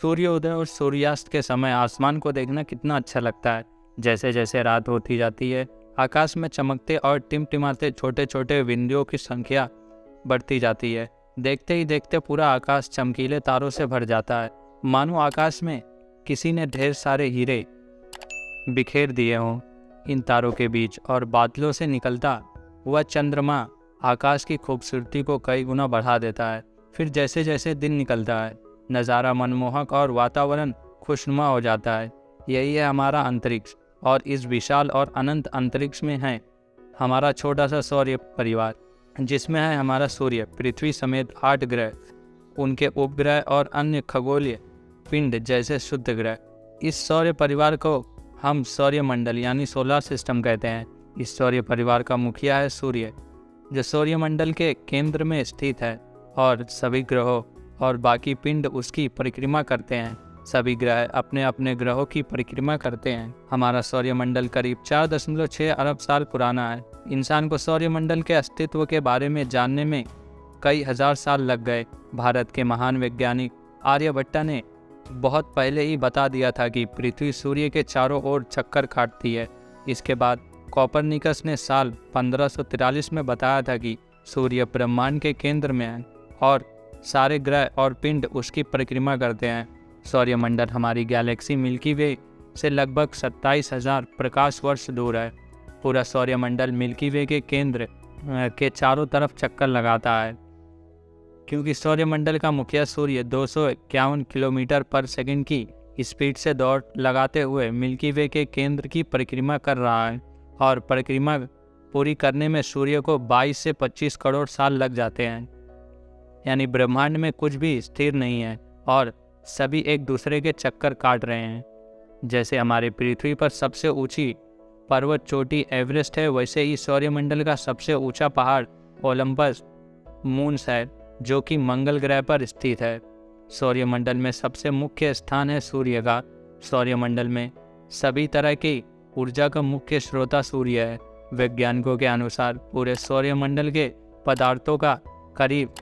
सूर्योदय और सूर्यास्त के समय आसमान को देखना कितना अच्छा लगता है। जैसे जैसे रात होती जाती है, आकाश में चमकते और टिमटिमाते छोटे छोटे बिंदुओं की संख्या बढ़ती जाती है। देखते ही देखते पूरा आकाश चमकीले तारों से भर जाता है, मानो आकाश में किसी ने ढेर सारे हीरे बिखेर दिए हों। इन तारों के बीच और बादलों से निकलता हुआ चंद्रमा आकाश की खूबसूरती को कई गुना बढ़ा देता है। फिर जैसे जैसे दिन निकलता है, नज़ारा मनमोहक और वातावरण खुशनुमा हो जाता है। यही है हमारा अंतरिक्ष, और इस विशाल और अनंत अंतरिक्ष में है हमारा छोटा सा सौर्य परिवार, जिसमें है हमारा सूर्य, पृथ्वी समेत 8 ग्रह, उनके उपग्रह और अन्य खगोलीय पिंड जैसे शुद्ध ग्रह। इस सौर्य परिवार को हम सौर्यमंडल यानी सोलर सिस्टम कहते हैं। इस सौर्य परिवार का मुखिया है सूर्य, जो सौर्यमंडल के केंद्र में स्थित है, और सभी ग्रहों और बाकी पिंड उसकी परिक्रमा करते हैं। सभी ग्रह अपने अपने ग्रहों की परिक्रमा करते हैं। हमारा सौर्यमंडल करीब 4.6 अरब साल पुराना है। इंसान को सौर्यमंडल के अस्तित्व के बारे में जानने में कई हजार साल लग गए। भारत के महान वैज्ञानिक आर्यभट्ट ने बहुत पहले ही बता दिया था कि पृथ्वी सूर्य के चारों ओर चक्कर काटती है। इसके बाद कोपरनिकस ने साल 1543 में बताया था कि सूर्य ब्रह्मांड के केंद्र में है और सारे ग्रह और पिंड उसकी परिक्रमा करते हैं। सौर्यमंडल हमारी गैलेक्सी मिल्की वे से लगभग 27,000 प्रकाश वर्ष दूर है। पूरा सौर्यमंडल मिल्की वे के केंद्र के चारों तरफ चक्कर लगाता है। क्योंकि सौर्यमंडल का मुखिया सूर्य 251 किलोमीटर पर सेकंड की स्पीड से दौड़ लगाते हुए मिल्की वे के केंद्र की परिक्रमा कर रहा है, और परिक्रमा पूरी करने में सूर्य को 22 से 25 करोड़ साल लग जाते हैं। यानी ब्रह्मांड में कुछ भी स्थिर नहीं है और सभी एक दूसरे के चक्कर काट रहे हैं। जैसे हमारे पृथ्वी पर सबसे ऊंची पर्वत चोटी एवरेस्ट है, वैसे ही सौर्यमंडल का सबसे ऊंचा पहाड़ ओलंपस मून्स है, जो कि मंगल ग्रह पर स्थित है। सौर्यमंडल में सबसे मुख्य स्थान है सूर्य का। सौर्यमंडल में सभी तरह की ऊर्जा का मुख्य स्रोत सूर्य है। वैज्ञानिकों के अनुसार पूरे सौर्यमंडल के पदार्थों का करीब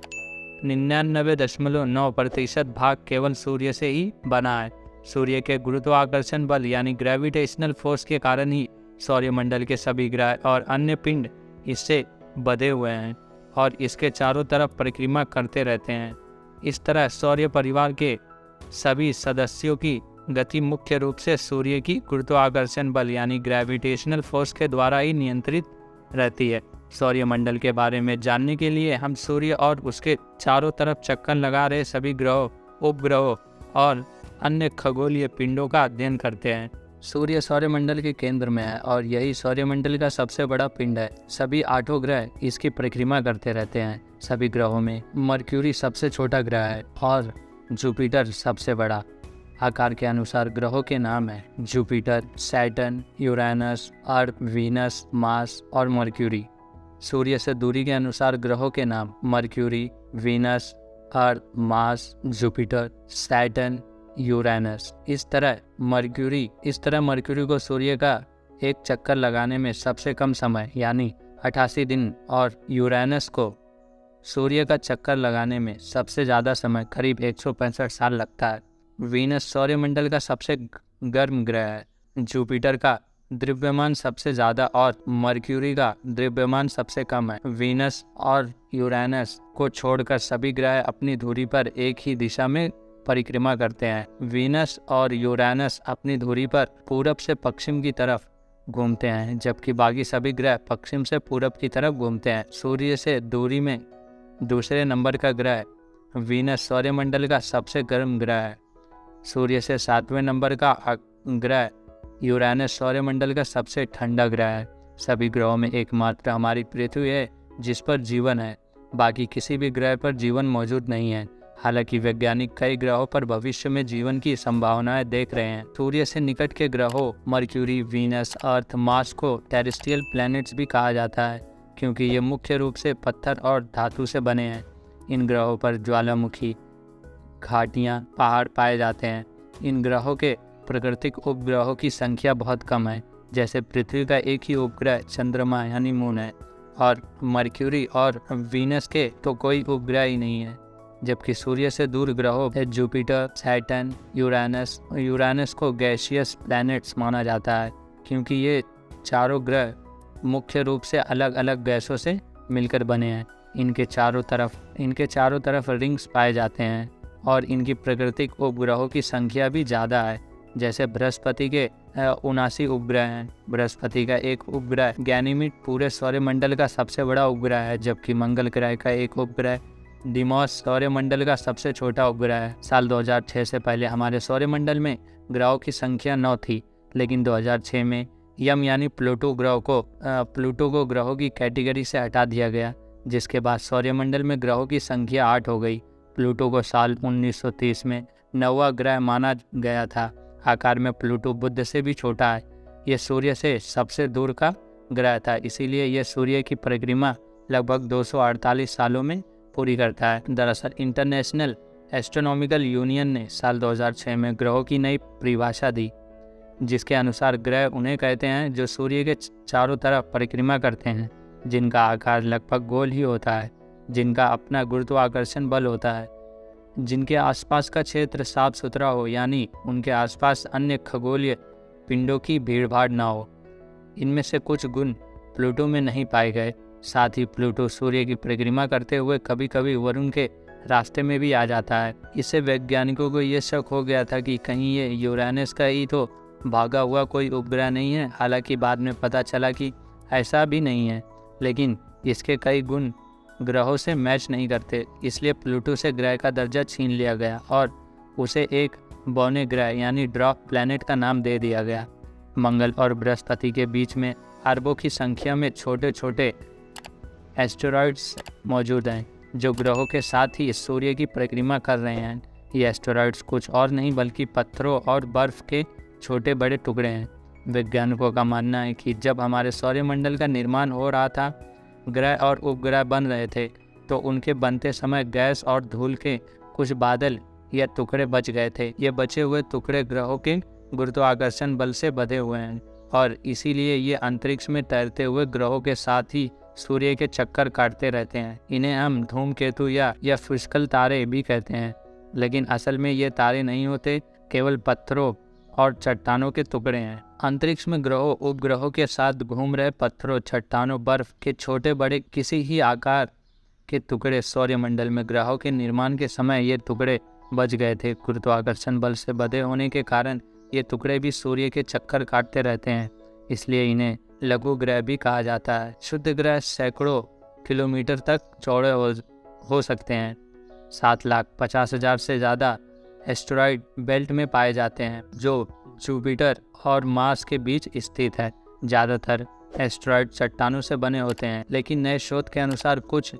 99.9% भाग केवल सूर्य से ही बना है। सूर्य के गुरुत्वाकर्षण बल यानी ग्रेविटेशनल फोर्स के कारण ही सौर्यमंडल के सभी ग्रह और अन्य पिंड इससे बंधे हुए हैं और इसके चारों तरफ परिक्रमा करते रहते हैं। इस तरह सौर्य परिवार के सभी सदस्यों की गति मुख्य रूप से सूर्य की गुरुत्वाकर्षण बल यानी ग्रेविटेशनल फोर्स के द्वारा ही नियंत्रित रहती है। सौर्यमंडल के बारे में जानने के लिए हम सूर्य और उसके चारों तरफ चक्कर लगा रहे सभी ग्रहों, उपग्रहों और अन्य खगोलीय पिंडों का अध्ययन करते हैं। सूर्य सौर्यमंडल के केंद्र में है और यही सौर्यमंडल का सबसे बड़ा पिंड है। सभी 8 ग्रह इसकी परिक्रमा करते रहते हैं। सभी ग्रहों में मरक्यूरी सबसे छोटा ग्रह है और जुपिटर सबसे बड़ा। आकार के अनुसार ग्रहों के नाम है जुपिटर, सैटर्न, यूरेनस, अर्थ, वीनस, मार्स और मरक्यूरी। सूर्य से दूरी के अनुसार ग्रहों के नाम मरक्यूरी, वीनस, अर्थ, मार्स, जुपिटर, सैटर्न, यूरेनस। इस तरह मरक्यूरी को सूर्य का एक चक्कर लगाने में सबसे कम समय यानी 88 दिन और यूरेनस को सूर्य का चक्कर लगाने में सबसे ज़्यादा समय करीब 165 साल लगता है। वीनस सौर्यमंडल का सबसे गर्म ग्रह है। जुपिटर का द्रव्यमान सबसे ज़्यादा और मरक्यूरी का द्रव्यमान सबसे कम है। वीनस और यूरेनस को छोड़कर सभी ग्रह अपनी धुरी पर एक ही दिशा में परिक्रमा करते हैं। वीनस और यूरेनस अपनी धुरी पर पूरब से पश्चिम की तरफ घूमते हैं, जबकि बाकी सभी ग्रह पश्चिम से पूरब की तरफ घूमते हैं। सूर्य से दूरी में दूसरे नंबर का ग्रह वीनस सौर्यमंडल का सबसे गर्म ग्रह है। सूर्य से 7वें नंबर का ग्रह यूरेनस सौर्यमंडल का सबसे ठंडा ग्रह है। सभी ग्रहों में एकमात्र हमारी पृथ्वी है जिस पर जीवन है। बाकी किसी भी ग्रह पर जीवन मौजूद नहीं है। हालांकि वैज्ञानिक कई ग्रहों पर भविष्य में जीवन की संभावनाएं देख रहे हैं। सूर्य से निकट के ग्रहों मरक्यूरी, वीनस, अर्थ, मार्स को टेरेस्ट्रियल प्लैनेट्स भी कहा जाता है, क्योंकि ये मुख्य रूप से पत्थर और धातु से बने हैं। इन ग्रहों पर ज्वालामुखी, घाटियाँ, पहाड़ पाए जाते हैं। इन ग्रहों के प्राकृतिक उपग्रहों की संख्या बहुत कम है। जैसे पृथ्वी का एक ही उपग्रह चंद्रमा यानी मून है, और मरक्यूरी और वीनस के तो कोई उपग्रह ही नहीं है। जबकि सूर्य से दूर ग्रहों जुपिटर, सैटर्न, यूरेनस को गैसियस प्लैनेट्स माना जाता है, क्योंकि ये चारों ग्रह मुख्य रूप से अलग अलग गैसों से मिलकर बने हैं। इनके चारों तरफ रिंग्स पाए जाते हैं और इनकी प्राकृतिक उपग्रहों की संख्या भी ज़्यादा है। जैसे बृहस्पति के 79 उपग्रह हैं। बृहस्पति का एक उपग्रह गैनीमीड पूरे सौरमंडल का सबसे बड़ा उपग्रह है, जबकि मंगल ग्रह का एक उपग्रह डिमॉस सौरमंडल का सबसे छोटा उपग्रह है। साल 2006 से पहले हमारे सौरमंडल में ग्रहों की संख्या 9 थी, लेकिन 2006 में यम यानी प्लूटो को ग्रहों की कैटेगरी से हटा दिया गया, जिसके बाद सौरमंडल में ग्रहों की संख्या 8 हो गई। प्लूटो को साल 1930 में 9वां ग्रह माना गया था। आकार में प्लूटो बुध से भी छोटा है। यह सूर्य से सबसे दूर का ग्रह था, इसीलिए यह सूर्य की परिक्रमा लगभग 248 सालों में पूरी करता है। दरअसल इंटरनेशनल एस्ट्रोनॉमिकल यूनियन ने साल 2006 में ग्रहों की नई परिभाषा दी, जिसके अनुसार ग्रह उन्हें कहते हैं जो सूर्य के चारों तरफ परिक्रमा करते हैं, जिनका आकार लगभग गोल ही होता है, जिनका अपना गुरुत्वाकर्षण बल होता है, जिनके आसपास का क्षेत्र साफ सुथरा हो, यानी उनके आसपास अन्य खगोलीय पिंडों की भीड़भाड़ ना हो। इनमें से कुछ गुण प्लूटो में नहीं पाए गए। साथ ही प्लूटो सूर्य की परिक्रमा करते हुए कभी कभी वरुण के रास्ते में भी आ जाता है। इससे वैज्ञानिकों को ये शक हो गया था कि कहीं ये यूरेनस का ही तो भागा हुआ कोई उपग्रह नहीं है। हालांकि बाद में पता चला कि ऐसा भी नहीं है, लेकिन इसके कई गुण ग्रहों से मैच नहीं करते, इसलिए प्लूटो से ग्रह का दर्जा छीन लिया गया और उसे एक बौने ग्रह यानी ड्वार्फ प्लैनेट का नाम दे दिया गया। मंगल और बृहस्पति के बीच में अरबों की संख्या में छोटे छोटे एस्टेरॉइड्स मौजूद हैं, जो ग्रहों के साथ ही सूर्य की परिक्रमा कर रहे हैं। ये एस्टेरॉइड्स कुछ और नहीं बल्कि पत्थरों और बर्फ के छोटे बड़े टुकड़े हैं। वैज्ञानिकों का मानना है कि जब हमारे सौरमंडल का निर्माण हो रहा था, ग्रह और उपग्रह बन रहे थे, तो उनके बनते समय गैस और धूल के कुछ बादल या टुकड़े बच गए थे। ये बचे हुए टुकड़े ग्रहों के गुरुत्वाकर्षण बल से बंधे हुए हैं और इसीलिए ये अंतरिक्ष में तैरते हुए ग्रहों के साथ ही सूर्य के चक्कर काटते रहते हैं। इन्हें हम धूमकेतु या फिस्कल तारे भी कहते हैं, लेकिन असल में ये तारे नहीं होते, केवल पत्थरों और चट्टानों के टुकड़े हैं। अंतरिक्ष में ग्रहों उपग्रहों के साथ घूम रहे पत्थरों, चट्टानों, बर्फ के छोटे बड़े किसी ही आकार के टुकड़े सौरमंडल में ग्रहों के निर्माण के समय ये टुकड़े बच गए थे। गुरुत्वाकर्षण बल से बंधे होने के कारण ये टुकड़े भी सूर्य के चक्कर काटते रहते हैं, इसलिए इन्हें लघु ग्रह भी कहा जाता है। शुद्ध ग्रह सैकड़ों किलोमीटर तक चौड़े हो सकते हैं। 7,50,000 से ज़्यादा एस्टेरॉइड बेल्ट में पाए जाते हैं, जो जुपिटर और मार्स के बीच स्थित है। ज़्यादातर एस्टेरॉइड चट्टानों से बने होते हैं, लेकिन नए शोध के अनुसार कुछ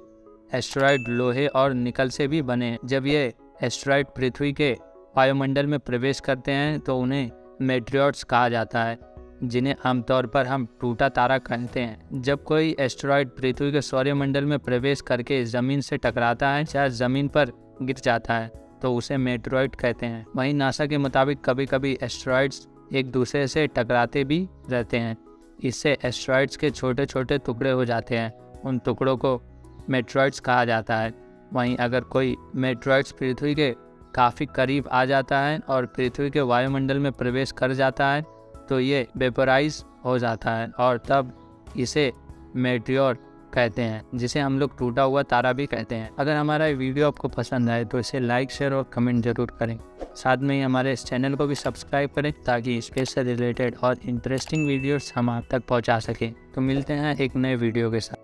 एस्टेरॉइड लोहे और निकल से भी बने हैं। जब ये एस्टेरॉइड पृथ्वी के वायुमंडल में प्रवेश करते हैं तो उन्हें मेटेरियर्स कहा जाता है, जिन्हें आमतौर पर हम टूटा तारा कहते हैं। जब कोई एस्टेरॉइड पृथ्वी के सौरमंडल में प्रवेश करके ज़मीन से टकराता है या ज़मीन पर गिर जाता है तो उसे मेटेरॉइड कहते हैं। वहीं नासा के मुताबिक कभी कभी एस्टेरॉइड्स एक दूसरे से टकराते भी रहते हैं। इससे एस्टेरॉइड्स के छोटे छोटे टुकड़े हो जाते हैं। उन टुकड़ों को मेटेरॉइड्स कहा जाता है। वहीं अगर कोई मेटेरॉइड्स पृथ्वी के काफ़ी करीब आ जाता है और पृथ्वी के वायुमंडल में प्रवेश कर जाता है तो ये वेपोराइज हो जाता है और तब इसे मेटियोर कहते हैं, जिसे हम लोग टूटा हुआ तारा भी कहते हैं। अगर हमारा वीडियो आपको पसंद आए तो इसे लाइक, शेयर और कमेंट जरूर करें। साथ में ही हमारे इस चैनल को भी सब्सक्राइब करें ताकि स्पेस से रिलेटेड और इंटरेस्टिंग वीडियोस हम आप तक पहुंचा सकें। तो मिलते हैं एक नए वीडियो के साथ।